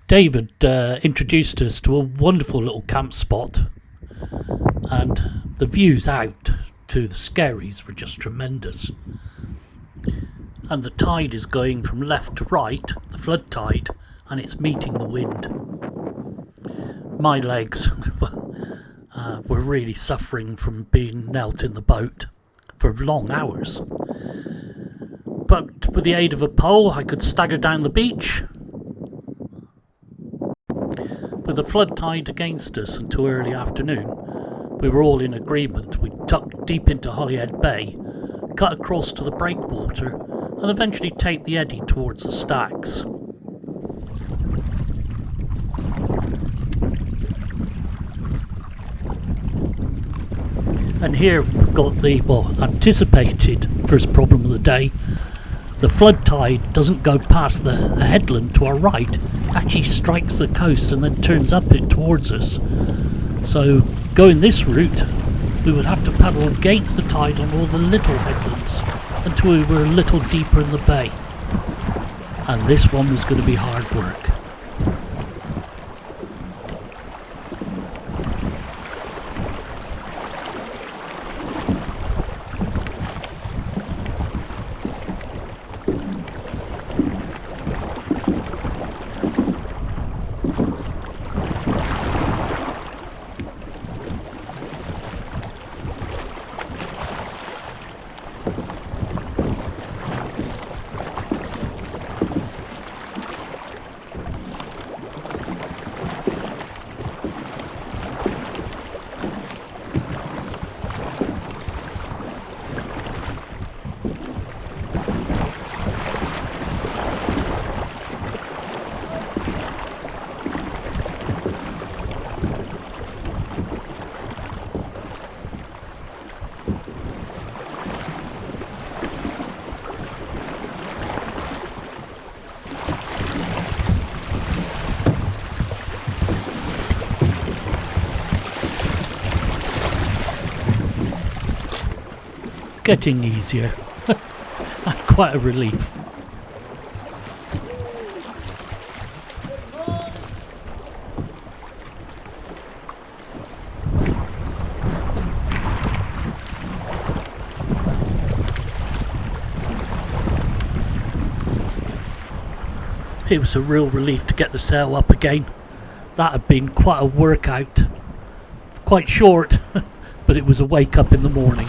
David introduced us to a wonderful little camp spot, and the views out to the Skerries were just tremendous. And the tide is going from left to right, the flood tide, and it's meeting the wind. My legs were really suffering from being knelt in the boat for long hours. But with the aid of a pole, I could stagger down the beach. With the flood tide against us until early afternoon, we were all in agreement. We tucked deep into Holyhead Bay, cut across to the breakwater, and eventually take the eddy towards the stacks. And here we've got the, anticipated first problem of the day. The flood tide doesn't go past the headland to our right, it actually strikes the coast and then turns up it towards us. So going this route, we would have to paddle against the tide on all the little headlands until we were a little deeper in the bay. And this one was going to be hard work. Getting easier. And quite a relief. It was a real relief to get the sail up again. That had been quite a workout. Quite short, but it was a wake up in the morning.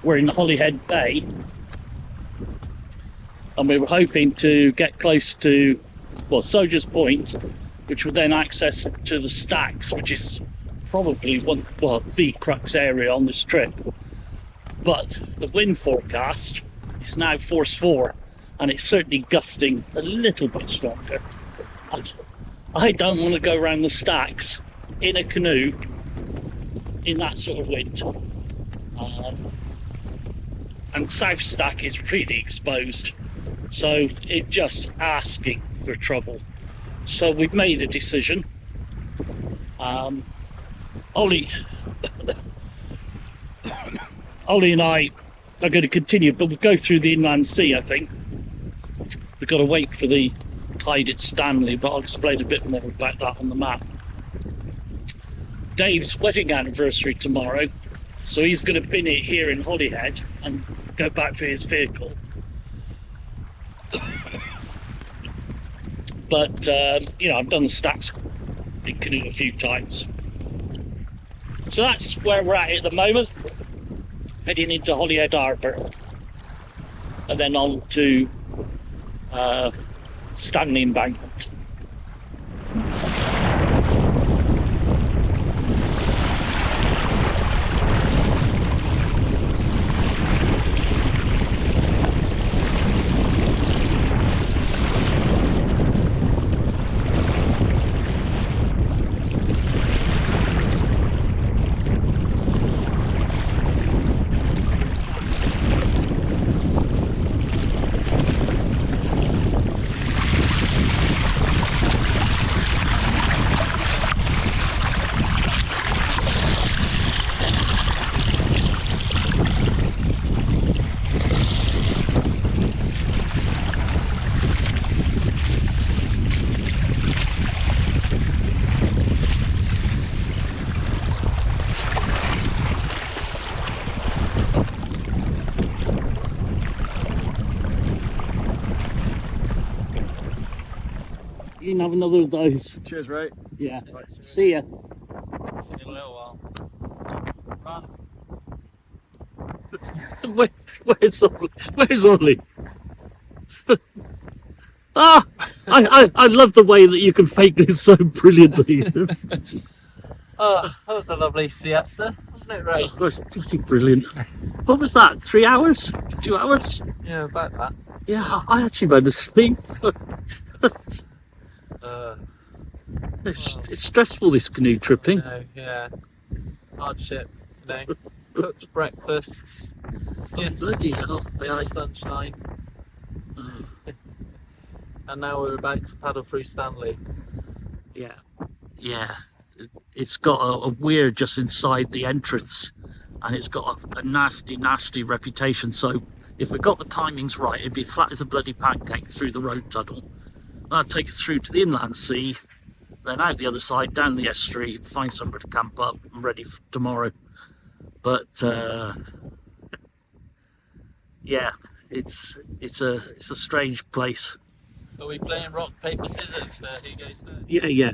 We're in Holyhead Bay, and we were hoping to get close to, Soldier's Point, which would then access to the stacks, which is probably the crux area on this trip. But the wind forecast is now force 4, and it's certainly gusting a little bit stronger. And I don't want to go around the stacks in a canoe in that sort of wind. And South Stack is really exposed, so it's just asking for trouble. So we've made a decision. Ollie and I are going to continue, but we'll go through the inland sea, I think. We've got to wait for the tide at Stanley, but I'll explain a bit more about that on the map. Dave's wedding anniversary tomorrow, so he's going to bin it here in Holyhead and go back for his vehicle. But I've done the stacks in Canoe a few times, so that's where we're at the moment, heading into Holyhead Harbour and then on to Stanley Embankment. You can have another of those. Cheers, Ray. Yeah. Right, See ya. See you in a little while. Run. Where's Ollie? Where's Ollie? Ah! I love the way that you can fake this so brilliantly. Oh, that was a lovely siesta, wasn't it, Ray? That was bloody brilliant. What was that? 3 hours? 2 hours? Yeah, about that. Yeah, I actually went to sleep. It's stressful, this canoe tripping. No, yeah. Hardship, you know. Cooked breakfasts, siestas, Bloody hell. in the sunshine. And now we're about to paddle through Stanley. Yeah. Yeah. It's got a weir just inside the entrance, and it's got a nasty, nasty reputation. So if we got the timings right, it'd be flat as a bloody pancake through the road tunnel. That'd take us through to the inland sea, then out the other side, down the estuary, find somewhere to camp up and ready for tomorrow. But yeah, it's a strange place. Are we playing rock, paper, scissors for who goes first? Yeah. Yeah.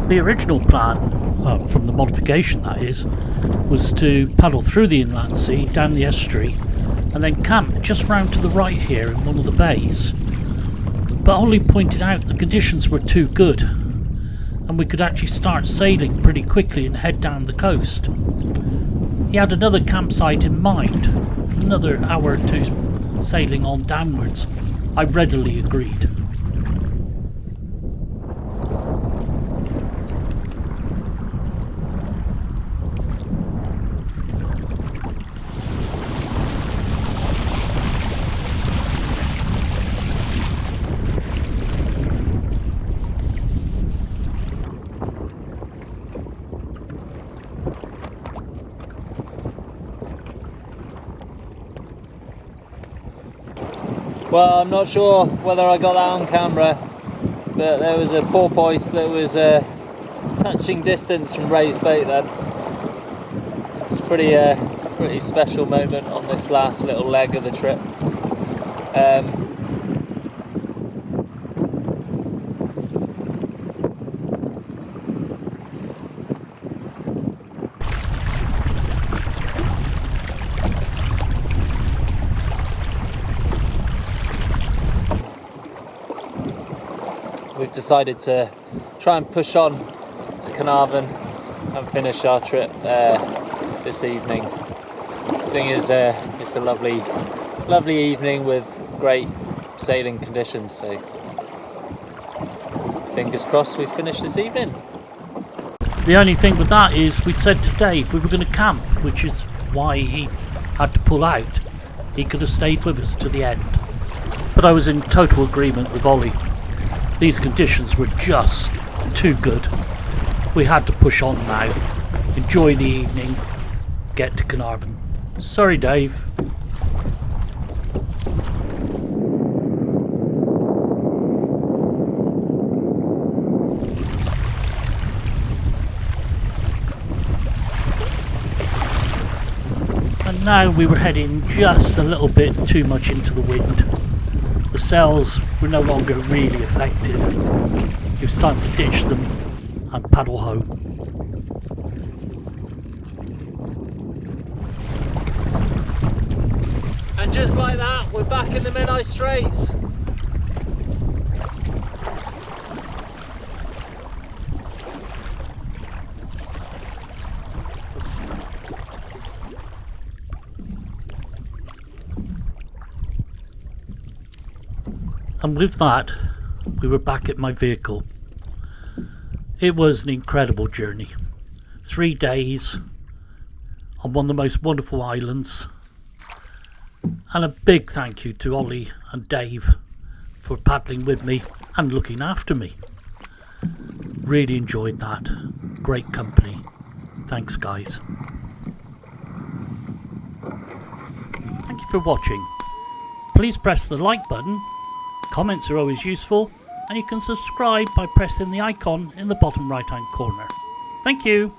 The original plan, from the modification that is, was to paddle through the inland sea, down the estuary, and then camp just round to the right here in one of the bays. But Ollie pointed out the conditions were too good, and we could actually start sailing pretty quickly and head down the coast. He had another campsite in mind, another hour or two sailing on downwards. I readily agreed. Well, I'm not sure whether I got that on camera, but there was a porpoise that was a touching distance from Ray's bait then. It's pretty special moment on this last little leg of the trip. We've decided to try and push on to Caernarfon and finish our trip this evening. Seeing as it's a lovely evening with great sailing conditions, so fingers crossed we finish this evening. The only thing with that is we'd said to Dave we were going to camp, which is why he had to pull out. He could have stayed with us to the end. But I was in total agreement with Ollie. These conditions were just too good. We had to push on now, enjoy the evening, get to Caernarfon. Sorry, Dave. And now we were heading just a little bit too much into the wind. The sails were no longer really effective. It was time to ditch them and paddle home. And just like that, we're back in the Menai Straits. And with that, we were back at my vehicle. It was an incredible journey. 3 days on one of the most wonderful islands. And a big thank you to Ollie and Dave for paddling with me and looking after me. Really enjoyed that. Great company. Thanks, guys. Thank you for watching. Please press the like button. Comments are always useful, and you can subscribe by pressing the icon in the bottom right hand corner. Thank you.